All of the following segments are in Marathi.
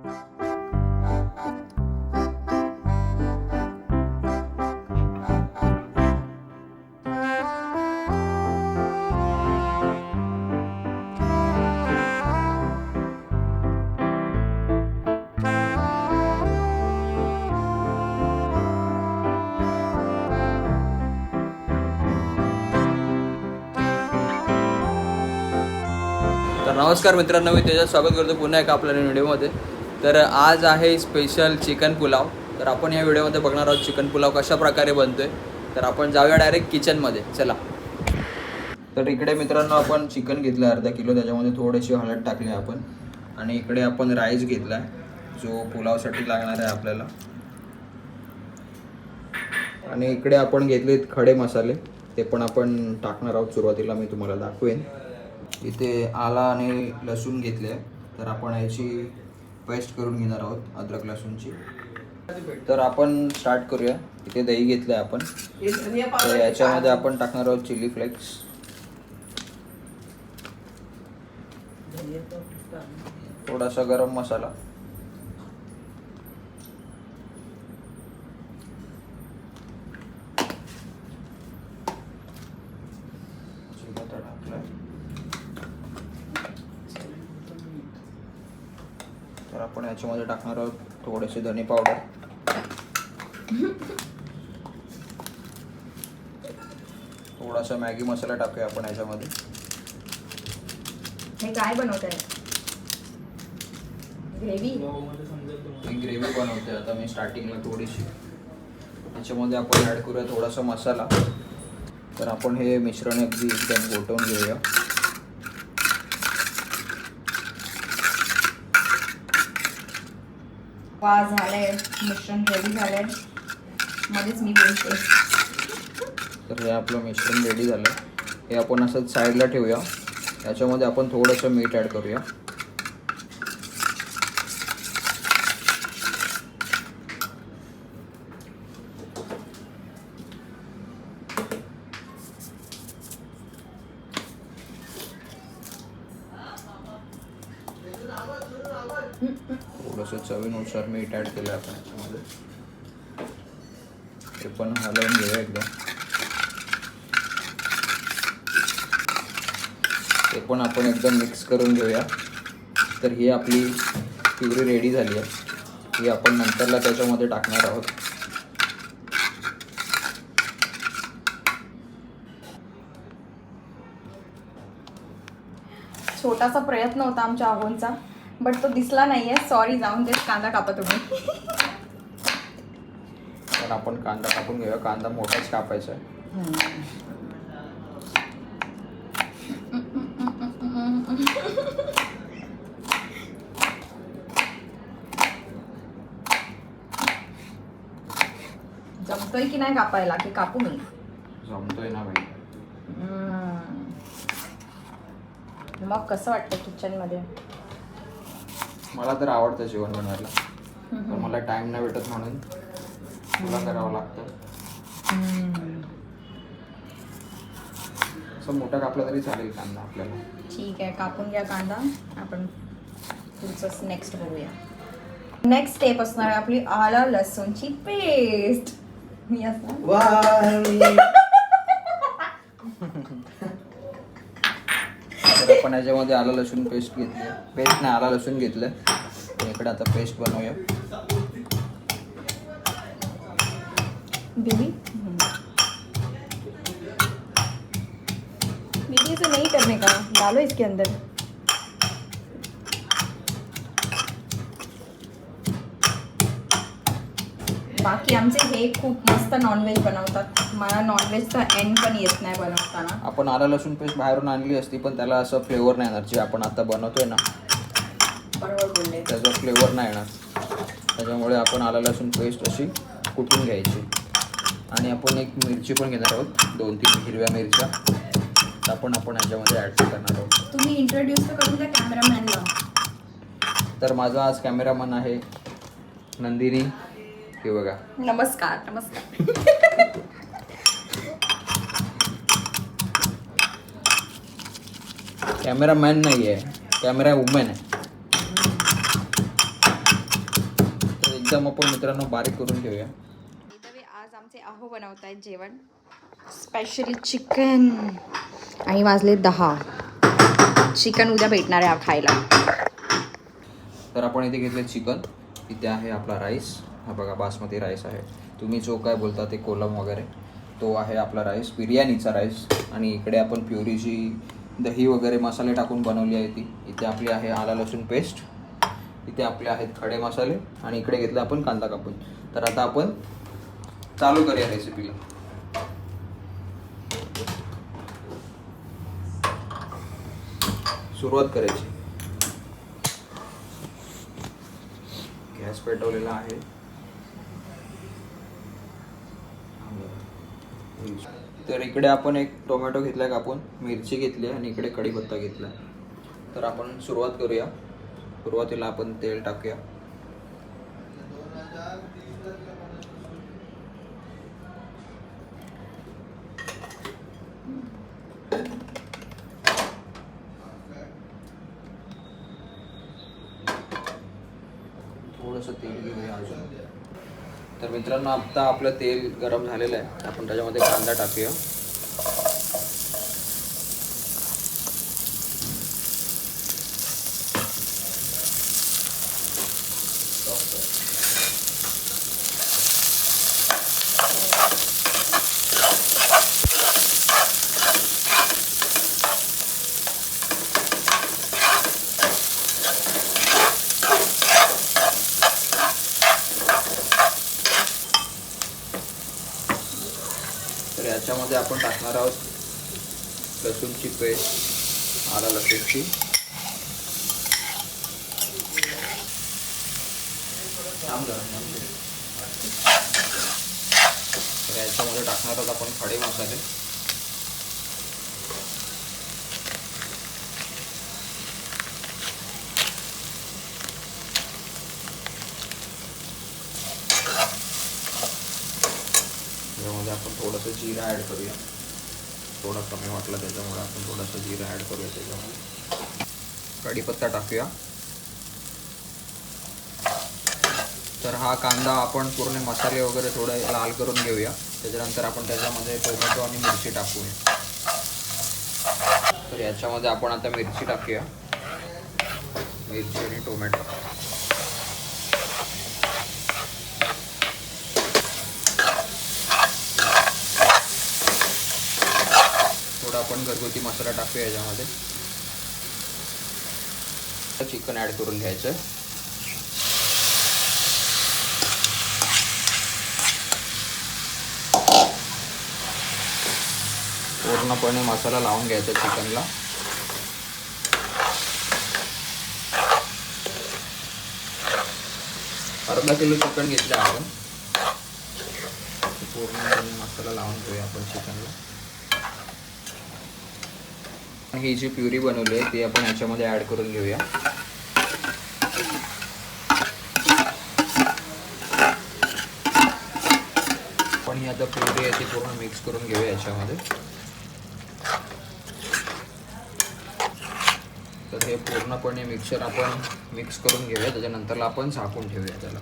तर नमस्कार मित्रांनो, मी त्याच्यात स्वागत करतो पुन्हा एका आपल्या व्हिडिओमध्ये. तर आज आहे स्पेशल चिकन पुलाव. तर आपण या व्हिडिओमध्ये बघणार आहोत चिकन पुलाव कशा प्रकारे बनतोय. तर आपण जाऊया डायरेक्ट किचनमध्ये, चला. तर इकडे मित्रांनो आपण चिकन घेतलं अर्धा किलो, त्याच्यामध्ये थोडीशी हळद टाकली आपण. आणि इकडे आपण राईस घेतला आहे जो पुलावसाठी लागणार आहे आपल्याला. आणि इकडे आपण घेतलेत खडे मसाले, ते पण आपण टाकणार आहोत सुरुवातीला, मी तुम्हाला दाखवेन. इथे आला आणि लसूण घेतले, तर आपण याची पेस्ट करून घेणार आहोत अद्रक लसूणची. तर आपण स्टार्ट करूया. इथे दही घेतलं आहे आपण, तर याच्यामध्ये आपण टाकणार आहोत चिली फ्लेक्स, थोडासा गरम मसाला, तर आपण याच्यामध्ये टाकणार आहोत थोडेसे धने पावडर, थोडासा मॅगी मसाला टाकूया आपण याच्यामध्ये. हे काय बनवत आहे? ग्रेव्ही? ही ग्रेव्ही बनवते आता मी स्टार्टिंगला थोडीशी. याच्यामध्ये आपण ॲड करूया थोडासा मसाला. तर आपण हे मिश्रण अगदी एकदम गोठवून घेऊया. वा, झालंय मिश्रण रेडी झालंय. मध्येच मी बोलते. तर हे आपलं मिश्रण रेडी झालं. हे आपण असंच साईडला ठेवूया. याच्यामध्ये आपण थोडंसं मीठ ॲड करूया. थोडंसं चवीनुसार मीठ ॲड केलं आपण याच्यामध्ये. ते पण हलवून घेऊया एकदम. ते पण आपण एकदम मिक्स करून घेऊया. तर ही आपली प्युरी रेडी झाली आहे. ही आपण नंतरला त्याच्यामध्ये टाकणार आहोत. छोटासा प्रयत्न होता आमच्या आहोंचा, बट तो दिसला नाहीये. सॉरी, जाऊन देत. कांदा कापा तुम्ही. तर आपण कांदा कापून घेऊया. कांदा मोठाच कापायचा आहे. जमतोय की नाही कापायला, की कापू मी? जमतोय ना भाई. मग कसं वाटतं किचन मध्ये? मला तर आवडतं जेवण बनवायला, पण मला टाइम नाही भेटत म्हणून तुला करावं लागतं. असं मोठा कापला तरी चालेल कांदा आपल्याला. ठीक आहे, कापून घ्या कांदा. आपण पुढचं नेक्स्ट बघूया. नेक्स्ट स्टेप असणार आहे आपली आलं लसूणची पेस्ट. मी असणार तर आपण याच्यामध्ये आलं लसूण पेस्ट घेतली. पेस्ट नाही, आलं लसूण घेतलं. इकडे आता पेस्ट बनवूया. बेबी बेबी इसे नहीं करने का, डालो इसके अंदर. बाकी आमचे हे खूप मस्त नॉनव्हेज बनवतात. मला नॉनव्हेजचा एंड पण येत नाही बनवताना. आपण आलं लसूण पेस्ट बाहेरून आणली असती, पण त्याला असं फ्लेवर नाही येणार. जे आपण आता बनवतोय ना, बरोबर बोलले. त्याचा फ्लेवर नाही येणार. त्याच्यामुळे आपण आलं लसूण पेस्ट अशी कुटून घ्यायची. आणि आपण एक मिरची पण घेणार आहोत, 2-3 हिरव्या मिरच्या. आपण ह्याच्यामध्ये ॲड करणार आहोत. तुम्ही इंट्रोड्यूस तर करून द्या कॅमेरामॅनला. तर माझा आज कॅमेरामन आहे नंदिनी. हे बघा. नमस्कार. नमस्कार. कॅमेरामॅन नाही आहे, कॅमेरा वुमन आहे. एकदम आपण मित्रांनो बारीक करून घेऊया. आज आमचे आहो बनवत आहेत जेवण, स्पेशली चिकन. आणि वाजले 10. चिकन उद्या भेटणार आहे खायला. तर आपण इथे घेतले चिकन, इथे आहे आपला राईस. हा बघा बासमती राईस आहे, तुम्ही जो काय बोलता ते कोलम वगैरे, तो आहे आपला राईस, बिर्याणीचा राईस. आणि इकडे आपण प्युरीची दही वगैरे मसाले टाकून बनवली आहे ती. इथे आपली आहे आला लसूण पेस्ट, इथे आपले आहेत खडे मसाले, आणि इकडे घेतलं आपण कांदा कापून. तर आता आपण चालू करूया रेसिपीला. सुरुवात करायची. गॅस पेटवलेला आहे. तर इकडे आपण एक टोमॅटो घेतलाय कापून, मिरची घेतली आणि इकडे कढीपत्ता घेतला. तर आपण सुरुवात करूया. सुरुवातीला आपण तेल टाकूया. थोडंसं तेल घेऊया अजून. तर मित्रांनो आता आपलं तेल गरम झालेलं आहे. आपण त्याच्यामध्ये कांदा टाकूया. तर याच्यामध्ये आपण टाकणार आहोत लसूणची पेस्ट, आला लसूणची. तर याच्यामध्ये टाकणार आहोत आपण खडे मसाले. त्याच्यामध्ये आपण थोडंसं जिरा ॲड करूया. थोडं कमी वाटलं त्याच्यामुळे आपण थोडंसं जिरा ॲड करूया त्याच्यामध्ये. कढीपत्ता टाकूया. तर हा कांदा आपण पूर्ण मसाले वगैरे थोडं लाल करून घेऊया. त्याच्यानंतर आपण त्याच्यामध्ये टोमॅटो आणि मिरची टाकूया. तर याच्यामध्ये आपण आता मिरची टाकूया. मिरची आणि टोमॅटो. थोडा आपण घरगुती मसाला टाकूया याच्यामध्ये. चिकन ॲड करून घ्यायचं. पूर्णपणे मसाला लावून घ्यायचा चिकनला. अर्धा किलो चिकन घेतलं आपण. पूर्णपणे मसाला लावून घेऊया आपण चिकनला. ही जी प्युरी बनवली आहे ती आपण ह्याच्यामध्ये ॲड करून घेऊया. पण ही आता प्युरी आहे ती पूर्ण मिक्स करून घेऊया याच्यामध्ये. तर हे पूर्णपणे मिक्सचर आपण मिक्स करून घेऊया. त्याच्यानंतर आपण झाकून ठेवूया त्याला.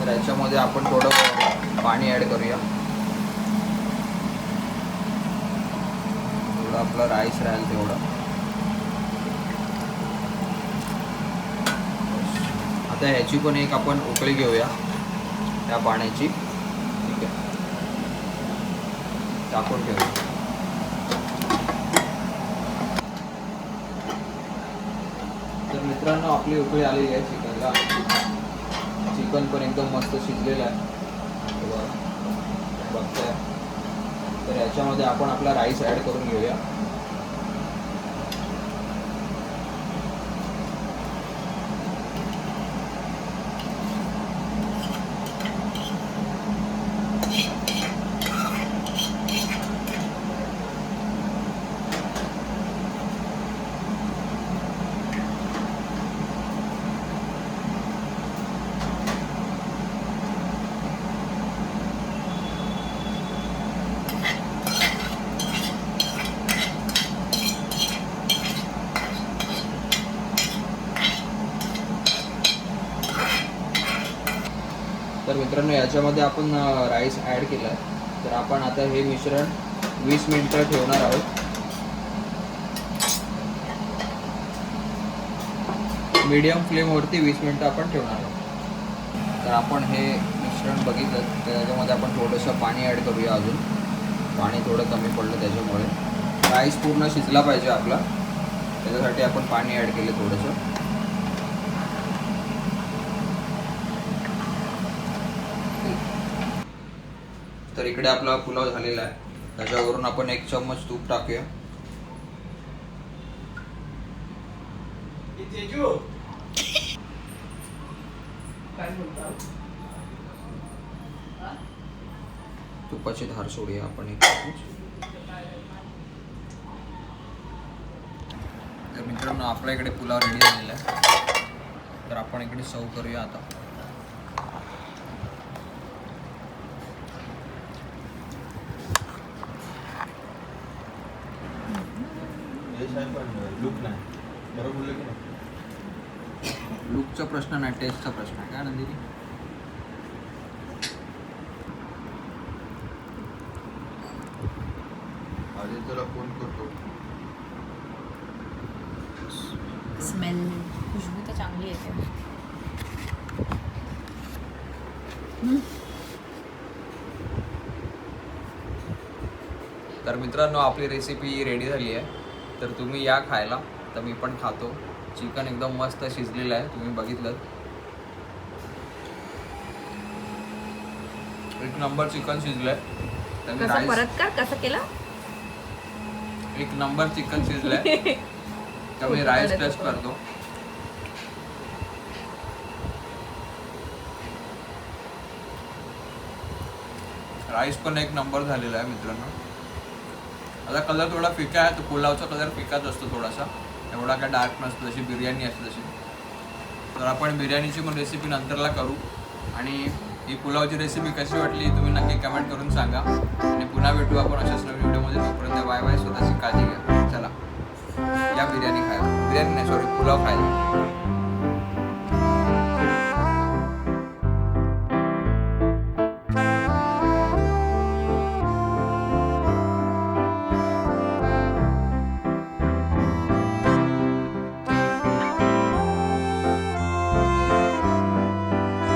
तर याच्यामध्ये आपण थोडं पाणी ॲड करूया. थोडं आपलं राईस राहील तेवढं. आता ह्याची पण एक आपण उकळी घेऊया त्या पाण्याची. ठीक आहे, टाकून ठेवूया. तर मित्रांनो आपली उकळी आलेली आहे चिकनला. चिकन पण एकदम मस्त शिजलेलं आहे बघताय. तर याच्यामध्ये आपण आपला राईस ॲड करून घेऊया. तर मित्रांनो याच्यामध्ये आपण राईस ॲड केला आहे. तर आपण आता हे मिश्रण 20 मिनिटं ठेवणार आहोत. मीडियम फ्लेमवरती 20 मिनिटं आपण ठेवणार आहोत. तर आपण हे मिश्रण बघितलं तर त्याच्यामध्ये आपण थोडंसं पाणी ॲड करूया. अजून पाणी थोडं कमी पडलं त्याच्यामुळे राईस पूर्ण शिजला पाहिजे आपला, त्याच्यासाठी आपण पाणी ॲड केलं थोडंसं. तर इकडे आपला पुलाव झालेला आहे. त्याच्यावरून आपण 1 चम्मच तूप टाकूया. तुपाची धार सोडूया आपण 1 चम्मच. तर मित्रांनो आपल्या इकडे पुलाव रेडी झालेला आहे. तर आपण इकडे सर्व करूया आता. लुकचा प्रश्न नाही, टेस्टचा प्रश्न आहे. काय नंदिनी? त्याला फोन करतो. स्मेल खुशबू तर चांगली येते. तर मित्रांनो आपली रेसिपी रेडी झाली आहे. तर तुम्ही या खायला. तर मी पण खातो. चिकन एकदम मस्त शिजलेलं आहे, तुम्ही बघितलं. 1 नंबर चिकन शिजलंय. तर मी कसं परत कर, कसं केलं? 1 नंबर चिकन शिजलंय. तर मी राईस टेस्ट करतो. राईस पण 1 नंबर झालेला आहे मित्रांनो. आता कलर थोडा फिका आहे, तो पुलावचा कलर फिकाच असतो थोडासा, एवढा काय डार्क नसतो जशी बिर्याणी असते तशी. तर आपण बिर्याणीची पण रेसिपी नंतरला करू. आणि ही पुलावची रेसिपी कशी वाटली तुम्ही नक्की कमेंट करून सांगा. आणि पुन्हा भेटू आपण अशाच नवीन व्हिडिओमध्ये. तोपर्यंत बाय बाय. स्वतःची काळजी घ्या. चला या बिर्याणी खायला. बिर्याणी नाही, सॉरी, पुलाव खायला.